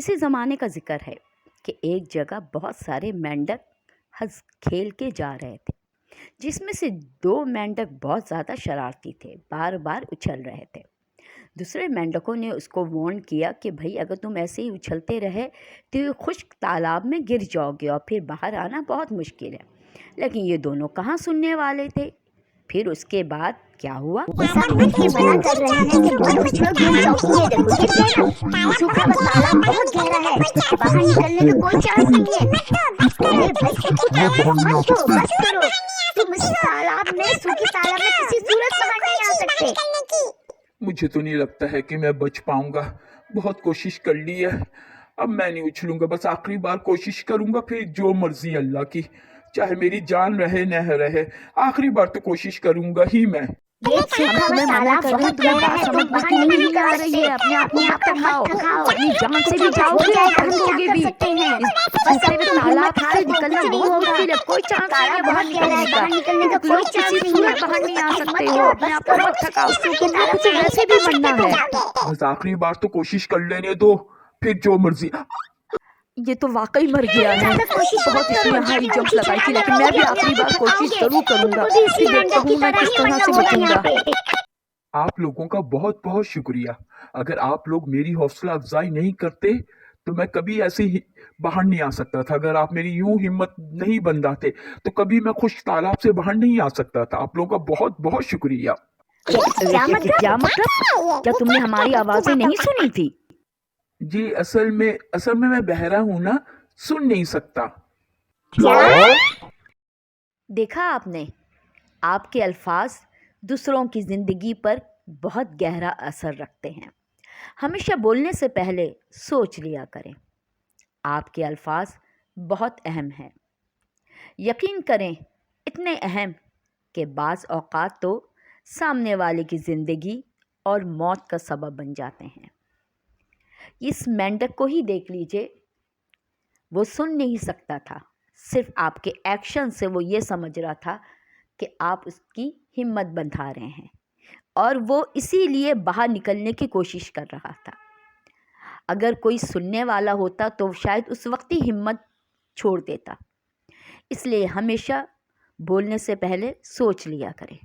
کسی زمانے کا ذکر ہے کہ ایک جگہ بہت سارے مینڈک ہنس کھیل کے جا رہے تھے، جس میں سے 2 مینڈک بہت زیادہ شرارتی تھے، بار بار اچھل رہے تھے۔ دوسرے مینڈکوں نے اس کو وارن کیا کہ بھائی اگر تم ایسے ہی اچھلتے رہے تو یہ خشک تالاب میں گر جاؤ گے اور پھر باہر آنا بہت مشکل ہے، لیکن یہ دونوں کہاں سننے والے تھے۔ پھر اس کے بعد کیا ہوا؟ مجھے تو نہیں لگتا ہے کہ میں بچ پاؤں گا، بہت کوشش کر لی ہے، اب میں نہیں اچھلوں گا، بس آخری بار کوشش کروں گا، پھر جو مرضی اللہ کی، چاہے میری جان رہے نہ رہے، آخری بار تو کوشش کروں گا ہی میں۔ تمہیں منع کر رہے ہیں، تمہیں بات سمجھ میں کیوں نہیں آ رہی ہے؟ اپنے آپ کو مت تھکاؤ، اپنی جان سے بھی جاؤ گے اور پھنسو گے بھی۔ اس چھوٹے ہوئے تالاب سے نکلنا بہت مشکل ہے، کوئی چانس نہیں ہے باہر نکلنے کا، تم لوگ کسی صورت باہر نہیں آ سکتے ہو، اپنے آپ کو مت تھکاؤ، تم لوگ کو تو ویسے بھی مرنا ہے۔ بس آخری بار تو کوشش کر لینے دو، پھر جو مرضی۔ یہ تو واقعی مر گیا ہے، بہت اس نے ہائی جمپ لگائی تھی، لیکن میں بھی آخری بار کوشش ضرور کروں گا، پھر دیکھتا ہوں میں کس طرح سے بچوں گا۔ آپ لوگوں کا بہت بہت شکریہ، اگر آپ لوگ میری حوصلہ افزائی نہیں کرتے تو میں کبھی ایسے ہی باہر نہیں آ سکتا تھا، اگر آپ میری یوں ہمت نہیں بندھاتے تو کبھی میں خشک تالاب سے باہر نہیں آ سکتا تھا۔ آپ لوگوں کا بہت بہت شکریہ۔ کیا مطلب؟ کیا تم نے ہماری آوازیں نہیں سنی تھی؟ جی اصل میں میں بہرا ہوں نا، سن نہیں سکتا۔ دیکھا آپ نے، آپ کے الفاظ دوسروں کی زندگی پر بہت گہرا اثر رکھتے ہیں، ہمیشہ بولنے سے پہلے سوچ لیا کریں۔ آپ کے الفاظ بہت اہم ہیں، یقین کریں اتنے اہم کہ بعض اوقات تو سامنے والے کی زندگی اور موت کا سبب بن جاتے ہیں۔ اس مینڈک کو ہی دیکھ لیجئے، وہ سن نہیں سکتا تھا، صرف آپ کے ایکشن سے وہ یہ سمجھ رہا تھا کہ آپ اس کی ہمت بندھا رہے ہیں، اور وہ اسی لیے باہر نکلنے کی کوشش کر رہا تھا۔ اگر کوئی سننے والا ہوتا تو شاید اس وقت ہی ہمت چھوڑ دیتا، اس لیے ہمیشہ بولنے سے پہلے سوچ لیا کرے۔